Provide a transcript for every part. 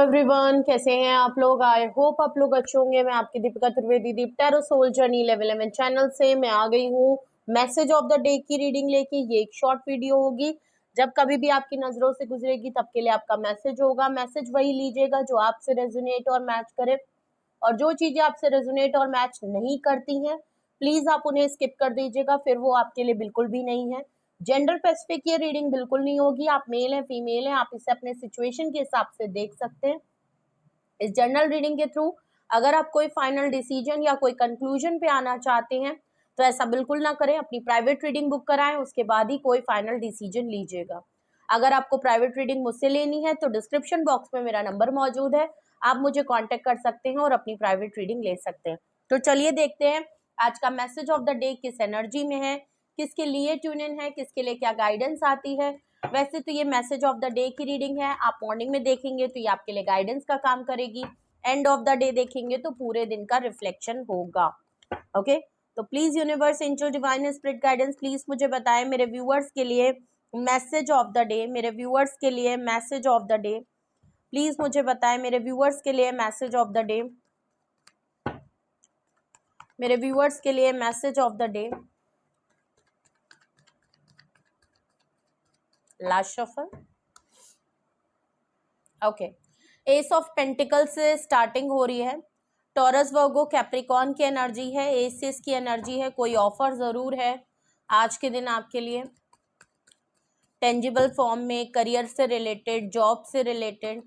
Everyone, कैसे हैं आप लोग। आई होप आप लोग अच्छे होंगे। मैं आपकी Deepika Trivedi Deep tarot soul journey level 11 channel से मैं आ गई हूँ मैसेज ऑफ द डे की रीडिंग लेके। ये एक शॉर्ट वीडियो होगी, जब कभी भी आपकी नजरों से गुजरेगी तब के लिए आपका मैसेज होगा। मैसेज वही लीजिएगा जो आपसे रेजोनेट और मैच करे, और जो चीजें आपसे रेजोनेट और मैच नहीं करती हैं प्लीज आप उन्हें स्किप कर दीजिएगा, फिर वो आपके लिए बिल्कुल भी नहीं है। जेंडर स्पेसिफिक ये रीडिंग बिल्कुल नहीं होगी। आप मेल हैं फीमेल हैं, आप इसे अपने सिचुएशन के हिसाब से देख सकते हैं। इस जर्नल रीडिंग के थ्रू अगर आप कोई फाइनल डिसीजन या कोई कंक्लूजन पे आना चाहते हैं तो ऐसा बिल्कुल ना करें। अपनी प्राइवेट रीडिंग बुक कराएं, उसके बाद ही कोई फाइनल डिसीजन लीजिएगा। अगर आपको प्राइवेट रीडिंग मुझसे लेनी है तो डिस्क्रिप्शन बॉक्स में मेरा नंबर मौजूद है, आप मुझे कांटेक्ट कर सकते हैं और अपनी प्राइवेट रीडिंग ले सकते हैं। तो चलिए देखते हैं आज का मैसेज ऑफ द डे किस एनर्जी में है, किसके लिए ट्यून इन है, किसके लिए क्या गाइडेंस आती है। वैसे तो ये मैसेज ऑफ द डे की रीडिंग है, आप मॉर्निंग में देखेंगे तो ये आपके लिए गाइडेंस का काम करेगी, एंड ऑफ द डे देखेंगे तो पूरे दिन का रिफ्लेक्शन होगा। ओके, तो please universe angel divine spirit guidance please मुझे बताएं मेरे व्यूअर्स के लिए मैसेज ऑफ द डे, मेरे व्यूअर्स के लिए message of the day. Please मुझे बताएं मेरे व्यूअर्स के लिए मैसेज ऑफ द डे, मेरे व्यूअर्स के लिए message of the day. Last shuffle. Okay, S of pentacle से स्टार्टिंग हो रही है। टॉरस वर्गो कैप्रिकॉन की एनर्जी है, एसिस की एनर्जी है। कोई ऑफर जरूर है आज के दिन आपके लिए, टेंजिबल फॉर्म में, करियर से रिलेटेड, जॉब से रिलेटेड।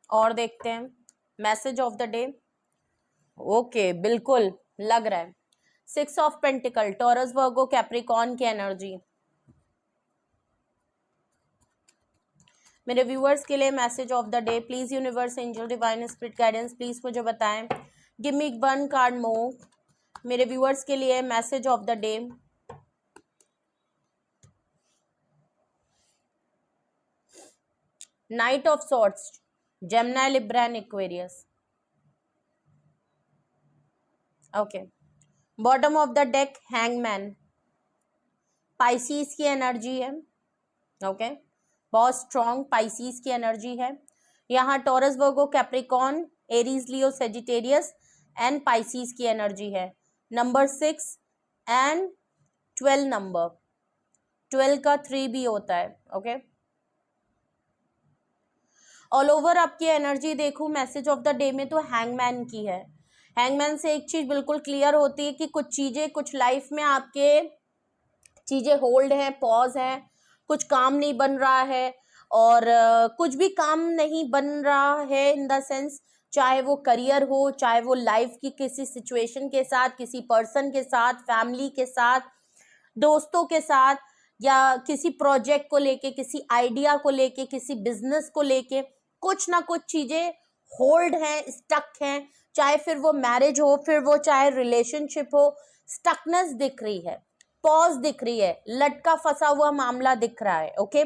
और देखते हैं message of the day. Okay, बिल्कुल लग रहा है। 6 of pentacle, Taurus Virgo Capricorn की एनर्जी। मेरे व्यूअर्स के लिए message of the day, please universe angel divine spirit guidance please मुझे बताएं। गिव मी 1 कार्ड मोर। मेरे व्यूअर्स के लिए message of the day. Night of swords, Gemini, Libra and Aquarius. Okay, bottom of the deck hangman, Pisces की energy है। Okay, बहुत strong Pisces की energy है। यहाँ Taurus Virgo Capricorn, Aries, Leo, Sagittarius and Pisces की energy है। Number 6 and 12 number, 12 का 3 भी होता है। ओके, ऑल ओवर आपकी एनर्जी देखूं मैसेज ऑफ द डे में तो हैंगमैन की है। हैंगमैन से एक चीज बिल्कुल क्लियर होती है कि कुछ चीजें, कुछ लाइफ में आपके चीजें होल्ड हैं, पॉज हैं, कुछ काम नहीं बन रहा है, और कुछ भी काम नहीं बन रहा है इन द सेंस, चाहे वो करियर हो, चाहे वो लाइफ की किसी सिचुएशन के साथ, किसी पर्सन के साथ, फैमिली के साथ, दोस्तों के साथ, या किसी प्रोजेक्ट को लेके, किसी आइडिया को लेके, किसी बिजनेस को लेके कुछ ना कुछ चीजें होल्ड हैं, स्टक हैं। चाहे फिर वो मैरिज हो, फिर वो चाहे रिलेशनशिप हो, स्टकनेस दिख रही है, पॉज दिख रही है, लटका फंसा हुआ मामला दिख रहा है। ओके,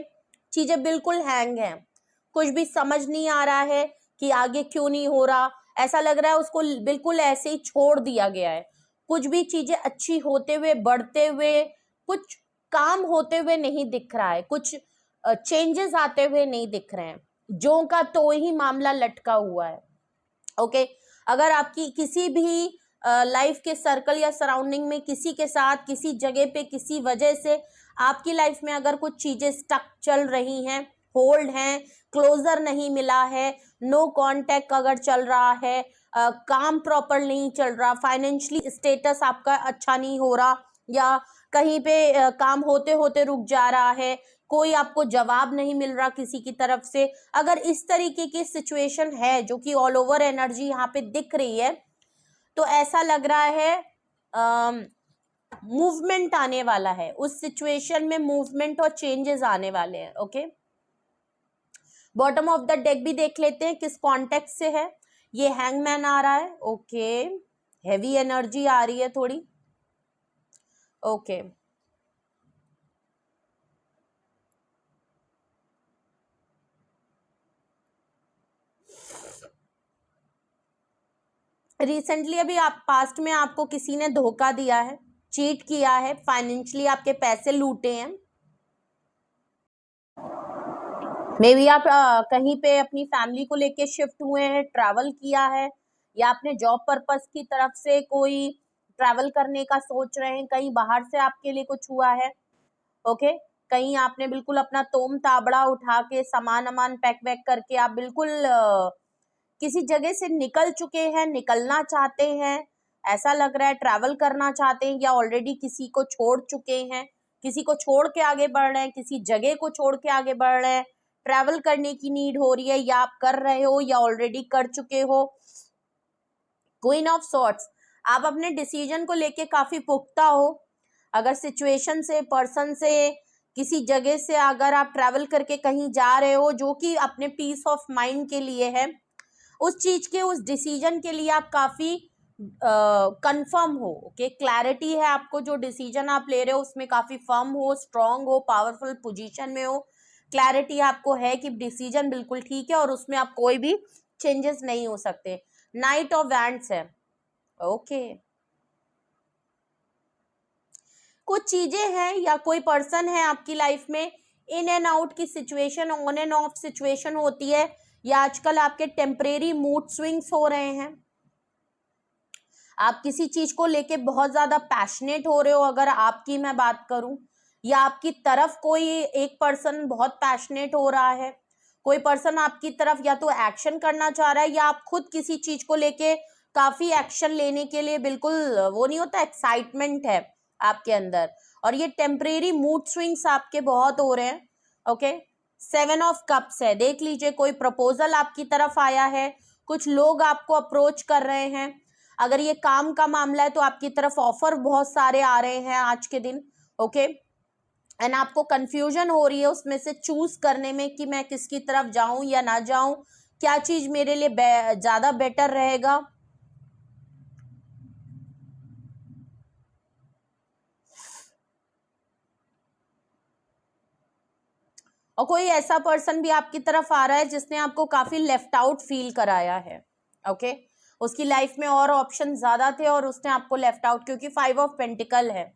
चीजें बिल्कुल हैंग हैं, कुछ भी समझ नहीं आ रहा है कि आगे क्यों नहीं हो रहा। ऐसा लग रहा है उसको बिल्कुल ऐसे ही छोड़ दिया गया है। कुछ भी चीजें अच्छी होते हुए, बढ़ते हुए, कुछ काम होते हुए नहीं दिख रहा है, कुछ चेंजेस आते हुए नहीं दिख रहे हैं। जो का तो ही मामला लटका हुआ है। ओके, अगर आपकी किसी भी लाइफ के सर्कल या सराउंडिंग में किसी के साथ, किसी जगह पे, किसी वजह से आपकी लाइफ में अगर कुछ चीजें स्टक चल रही हैं, होल्ड हैं, क्लोजर नहीं मिला है, नो कांटेक्ट अगर चल रहा है, काम प्रॉपर नहीं चल रहा, फाइनेंशियली स्टेटस आपका अच्छा नहीं हो रहा, या कहीं पे काम होते होते रुक जा रहा है, कोई आपको जवाब नहीं मिल रहा किसी की तरफ से, अगर इस तरीके की सिचुएशन है जो कि ऑल ओवर एनर्जी यहाँ पे दिख रही है, तो ऐसा लग रहा है मूवमेंट आने वाला है उस सिचुएशन में, मूवमेंट और चेंजेस आने वाले हैं। Okay, bottom of the deck भी देख लेते हैं किस कॉन्टेक्स्ट से है। ये हैंगमैन आ रहा है। ओके, हैवी एनर्जी आ रही है थोड़ी। ओके, रिसेंटली अभी आप पास्ट में आपको किसी ने धोखा दिया है, चीट किया है, फाइनेंशियली आपके पैसे लूटे हैं, मे बी आप कहीं पे अपनी फैमिली को लेके शिफ्ट हुए हैं, ट्रैवल किया है, या आपने जॉब पर्पस की तरफ से कोई ट्रैवल करने का सोच रहे हैं, कहीं बाहर से आपके लिए कुछ हुआ है। ओके, कहीं आपने बिल्कुल अपना तोम ताबड़ा उठा के सामान अमान पैक वैक करके आप बिल्कुल किसी जगह से निकल चुके हैं, निकलना चाहते हैं, ऐसा लग रहा है, ट्रैवल करना चाहते हैं, या ऑलरेडी किसी को छोड़ चुके हैं, किसी को छोड़ के आगे बढ़ रहे हैं, किसी जगह को छोड़ के आगे बढ़ रहे हैं, ट्रैवल करने की नीड हो रही है, या आप कर रहे हो या ऑलरेडी कर चुके हो। क्वीन ऑफ सॉर्ट्स, आप अपने डिसीजन को लेके काफी पुख्ता हो। अगर सिचुएशन से, पर्सन से, किसी जगह से अगर आप ट्रैवल करके कहीं जा रहे हो जो कि अपने पीस ऑफ माइंड के लिए है, उस चीज के, उस डिसीजन के लिए आप काफी कंफर्म हो। ओके, क्लैरिटी है आपको, जो डिसीजन आप ले रहे हो उसमें काफी फर्म हो, स्ट्रांग हो, पावरफुल पोजीशन में हो। क्लैरिटी आपको है कि डिसीजन बिल्कुल ठीक है और उसमें आप कोई भी चेंजेस नहीं हो सकते। नाइट ऑफ वैंड्स है। ओके, कुछ चीजें हैं या कोई पर्सन है आपकी लाइफ में, इन एंड आउट की situation, on end of situation होती है, या आजकल आपके टेम्परेरी मूड स्विंग्स हो रहे हैं। आप किसी चीज को लेके बहुत ज्यादा पैशनेट हो रहे हो, अगर आपकी मैं बात करूं, या आपकी तरफ कोई एक पर्सन बहुत पैशनेट हो रहा है, कोई पर्सन आपकी तरफ या तो एक्शन करना चाह रहा है, या आप खुद किसी चीज को लेके काफी एक्शन लेने के लिए बिल्कुल वो नहीं होता, एक्साइटमेंट है आपके अंदर, और ये टेम्परेरी मूड स्विंग्स आपके बहुत हो रहे हैं। ओके, 7 ऑफ कप्स है। देख लीजिए, कोई प्रपोजल आपकी तरफ आया है, कुछ लोग आपको अप्रोच कर रहे हैं। अगर ये काम का मामला है तो आपकी तरफ ऑफर बहुत सारे आ रहे हैं आज के दिन। ओके, एंड आपको कंफ्यूजन हो रही है उसमें से चूज करने में कि मैं किसकी तरफ जाऊं या ना जाऊं, क्या चीज मेरे लिए ज्यादा बेटर रहेगा। और कोई ऐसा पर्सन भी आपकी तरफ आ रहा है जिसने आपको काफी लेफ्ट आउट फील कराया है। ओके, उसकी लाइफ में और ऑप्शन ज्यादा थे और उसने आपको लेफ्ट आउट, क्योंकि 5 ऑफ पेंटिकल है।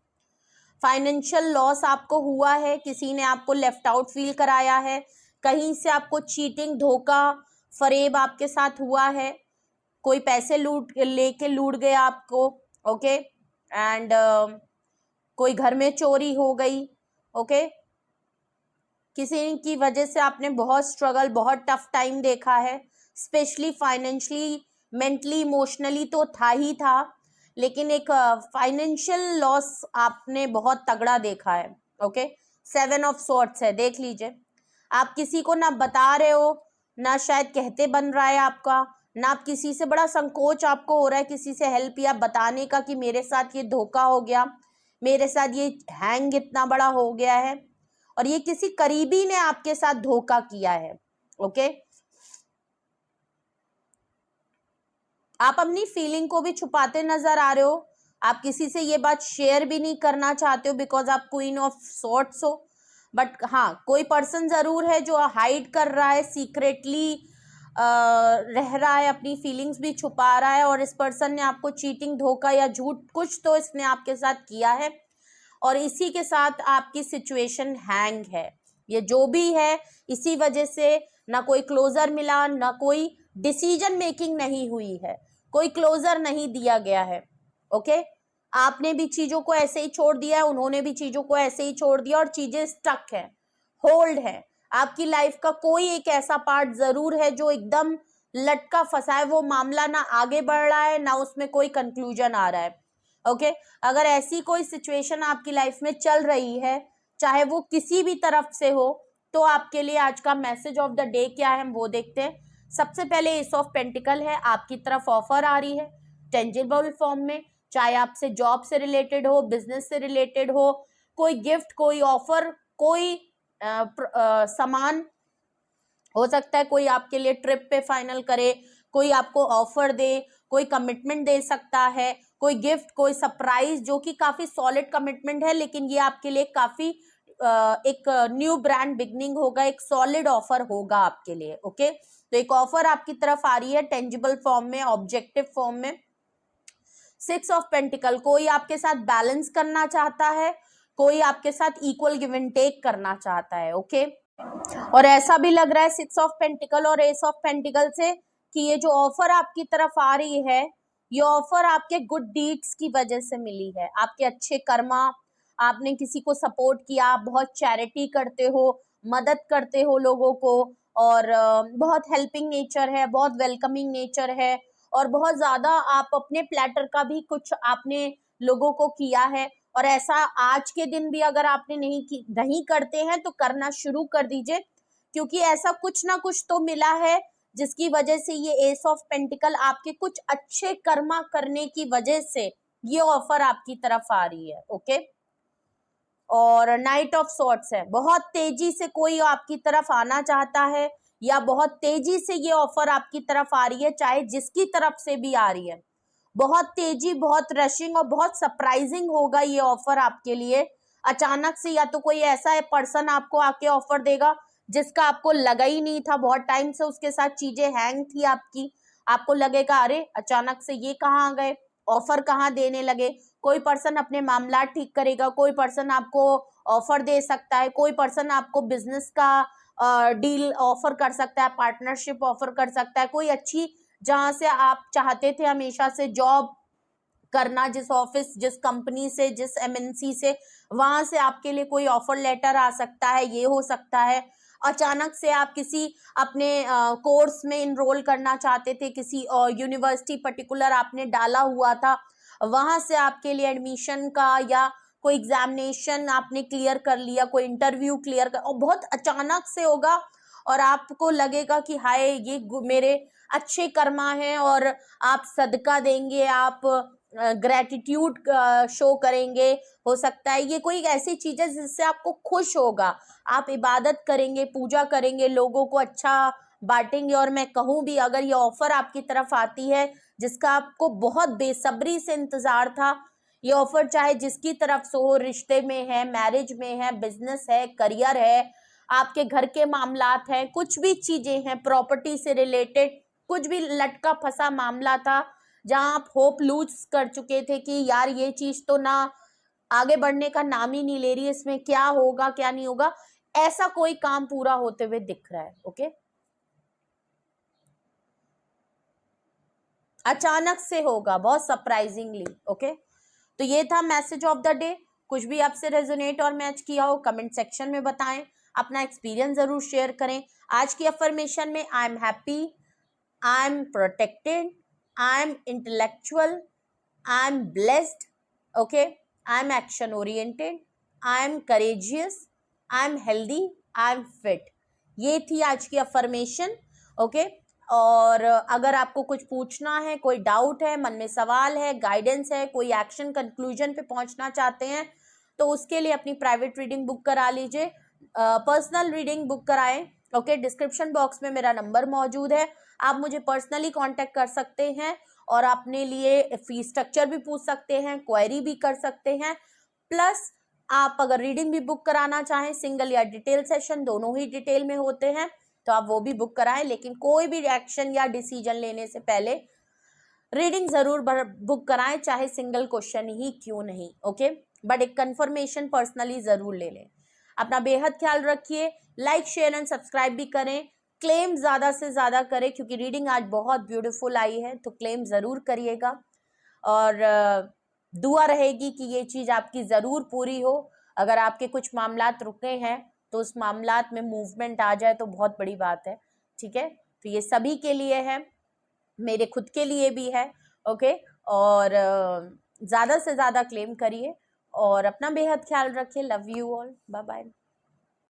फाइनेंशियल लॉस आपको हुआ है, किसी ने आपको लेफ्ट आउट फील कराया है, कहीं से आपको चीटिंग, धोखा, फरेब आपके साथ हुआ है, कोई पैसे लेके लूट गया आपको। ओके, एंड कोई घर में चोरी हो गई। ओके, किसी की वजह से आपने बहुत स्ट्रगल, बहुत टफ टाइम देखा है, स्पेशली फाइनेंशियली, मेंटली, इमोशनली तो था ही था, लेकिन एक फाइनेंशियल लॉस आपने बहुत तगड़ा देखा है। ओके, 7 ऑफ सॉर्ट्स है। देख लीजिए, आप किसी को ना बता रहे हो, ना शायद कहते बन रहा है आपका, ना आप किसी से, बड़ा संकोच आपको हो रहा है किसी से हेल्प या बताने का कि मेरे साथ ये धोखा हो गया, मेरे साथ ये हैंग इतना बड़ा हो गया है, और ये किसी करीबी ने आपके साथ धोखा किया है। ओके, आप अपनी फीलिंग को भी छुपाते नजर आ रहे हो, आप किसी से ये बात शेयर भी नहीं करना चाहते हो बिकॉज आप क्वीन ऑफ सॉर्ट्स हो। बट हाँ, कोई पर्सन जरूर है जो हाइड कर रहा है, सीक्रेटली रह रहा है, अपनी फीलिंग्स भी छुपा रहा है, और इस पर्सन ने आपको चीटिंग, धोखा या झूठ कुछ तो इसने आपके साथ किया है, और इसी के साथ आपकी सिचुएशन हैंग है। ये जो भी है, इसी वजह से ना कोई क्लोजर मिला, ना कोई डिसीजन मेकिंग नहीं हुई है, कोई क्लोजर नहीं दिया गया है। ओके, आपने भी चीजों को ऐसे ही छोड़ दिया है, उन्होंने भी चीजों को ऐसे ही छोड़ दिया, और चीजें स्टक है, होल्ड है। आपकी लाइफ का कोई एक ऐसा पार्ट जरूर है जो एकदम लटका फंसा है, वो मामला ना आगे बढ़ रहा है, ना उसमें कोई कंक्लूजन आ रहा है। ओके, अगर ऐसी कोई सिचुएशन आपकी लाइफ में चल रही है, चाहे वो किसी भी तरफ से हो, तो आपके लिए आज का मैसेज ऑफ द डे क्या है, हम वो देखते हैं। सबसे पहले एस ऑफ पेंटिकल है, आपकी तरफ ऑफर आ रही है टेंजिबल फॉर्म में, चाहे आपसे जॉब से रिलेटेड हो, बिजनेस से रिलेटेड हो, कोई गिफ्ट, कोई ऑफर, कोई सामान हो सकता है, कोई आपके लिए ट्रिप पे फाइनल करे, कोई आपको ऑफर दे, कोई कमिटमेंट दे सकता है, कोई गिफ्ट, कोई सरप्राइज, जो कि काफी सॉलिड कमिटमेंट है, लेकिन ये आपके लिए काफी एक न्यू ब्रांड बिगनिंग होगा, एक सॉलिड ऑफर होगा आपके लिए। ओके, तो एक ऑफर आपकी तरफ आ रही है टेंजिबल फॉर्म में, ऑब्जेक्टिव फॉर्म में। 6 ऑफ पेंटिकल, कोई आपके साथ बैलेंस करना चाहता है, कोई आपके साथ इक्वल गिव एंड टेक करना चाहता है। ओके, और ऐसा भी लग रहा है 6 ऑफ पेंटिकल और एस ऑफ पेंटिकल से कि ये जो ऑफर आपकी तरफ आ रही है, ये ऑफर आपके गुड डीड्स की वजह से मिली है, आपके अच्छे कर्मा, आपने किसी को सपोर्ट किया, आप बहुत चैरिटी करते हो, मदद करते हो लोगों को, और बहुत हेल्पिंग नेचर है, बहुत वेलकमिंग नेचर है, और बहुत ज्यादा आप अपने प्लेटर का भी कुछ आपने लोगों को किया है। और ऐसा आज के दिन भी अगर आपने नहीं करते हैं तो करना शुरू कर दीजिए, क्योंकि ऐसा कुछ ना कुछ तो मिला है जिसकी वजह से ये एस ऑफ पेंटिकल आपके कुछ अच्छे कर्मा करने की वजह से ये ऑफर आपकी तरफ आ रही है। ओके, और नाइट ऑफ सॉर्ट्स है, बहुत तेजी से कोई आपकी तरफ आना चाहता है, या बहुत तेजी से ये ऑफर आपकी तरफ आ रही है, चाहे जिसकी तरफ से भी आ रही है, बहुत तेजी, बहुत रशिंग और बहुत सरप्राइजिंग होगा ये ऑफर आपके लिए। अचानक से या तो कोई ऐसा है पर्सन आपको आके ऑफर देगा जिसका आपको लगा ही नहीं था, बहुत टाइम से उसके साथ चीजें हैंग थी आपकी, आपको लगेगा अरे अचानक से ये कहाँ आ गए, ऑफर कहाँ देने लगे। कोई पर्सन अपने मामला ठीक करेगा, कोई पर्सन आपको ऑफर दे सकता है, कोई पर्सन आपको बिजनेस का डील ऑफर कर सकता है, पार्टनरशिप ऑफर कर सकता है, कोई अच्छी जहां से आप चाहते थे हमेशा से जॉब करना, जिस ऑफिस, जिस कंपनी से, जिस एमएनसी से, वहां से आपके लिए कोई ऑफर लेटर आ सकता है, ये हो सकता है। अचानक से आप किसी अपने कोर्स में इनरोल करना चाहते थे, किसी यूनिवर्सिटी पर्टिकुलर आपने डाला हुआ था, वहां से आपके लिए एडमिशन का या कोई एग्जामिनेशन आपने क्लियर कर लिया, कोई इंटरव्यू क्लियर कर, और बहुत अचानक से होगा और आपको लगेगा कि हाय ये मेरे अच्छे कर्मा हैं, और आप सदका देंगे, आप ग्रेटिट्यूड शो करेंगे। हो सकता है ये कोई ऐसी चीज है जिससे आपको खुश होगा, आप इबादत करेंगे, पूजा करेंगे, लोगों को अच्छा बांटेंगे। और मैं कहूँ भी अगर ये ऑफर आपकी तरफ आती है जिसका आपको बहुत बेसब्री से इंतजार था, ये ऑफर चाहे जिसकी तरफ से हो, रिश्ते में है, मैरिज में है, बिजनेस है, करियर है, आपके घर के मामलात हैं, कुछ भी चीजें हैं, प्रॉपर्टी से रिलेटेड कुछ भी लटका फंसा मामला था जहां आप होप लूज कर चुके थे कि यार ये चीज तो ना आगे बढ़ने का नाम ही नहीं ले रही, इसमें क्या होगा क्या नहीं होगा, ऐसा कोई काम पूरा होते हुए दिख रहा है। ओके, अचानक से होगा, बहुत सरप्राइजिंगली। ओके, तो ये था मैसेज ऑफ द डे। कुछ भी आपसे रेजोनेट और मैच किया हो कमेंट सेक्शन में बताएं, अपना एक्सपीरियंस जरूर शेयर करें। आज की अफर्मेशन में I am happy, I am protected, I am intellectual, I am blessed, okay, I am action oriented, I am courageous, I am healthy, I am fit। ये थी आज की अफर्मेशन। ओके, और अगर आपको कुछ पूछना है, कोई डाउट है, मन में सवाल है, गाइडेंस है, कोई एक्शन कंक्लूजन पे पहुंचना चाहते हैं, तो उसके लिए अपनी प्राइवेट रीडिंग बुक करा लीजिए, पर्सनल रीडिंग बुक कराएं। ओके, डिस्क्रिप्शन बॉक्स में मेरा नंबर मौजूद है, आप मुझे पर्सनली कांटेक्ट कर सकते हैं और अपने लिए फीस स्ट्रक्चर भी पूछ सकते हैं, क्वेरी भी कर सकते हैं। प्लस आप अगर रीडिंग भी बुक कराना चाहें, सिंगल या डिटेल सेशन, दोनों ही डिटेल में होते हैं, तो आप वो भी बुक कराएं। लेकिन कोई भी एक्शन या डिसीजन लेने से पहले रीडिंग जरूर बुक कराएं, चाहे सिंगल क्वेश्चन ही क्यों नहीं। ओके, बट एक कंफर्मेशन पर्सनली जरूर ले लें। अपना बेहद ख्याल रखिए, लाइक शेयर एंड सब्सक्राइब भी करें, क्लेम ज्यादा से ज्यादा करें क्योंकि रीडिंग आज बहुत ब्यूटीफुल आई है, तो क्लेम जरूर करिएगा। और दुआ रहेगी कि ये चीज आपकी जरूर पूरी हो। अगर आपके कुछ मामलात रुके हैं तो उस मामलात में मूवमेंट आ जाए तो बहुत बड़ी बात है। ठीक है, तो ये सभी के लिए है, मेरे खुद के लिए भी है। ओके, और ज्यादा से ज्यादा क्लेम करिए और अपना बेहद ख्याल रखिए। Love you all, bye bye.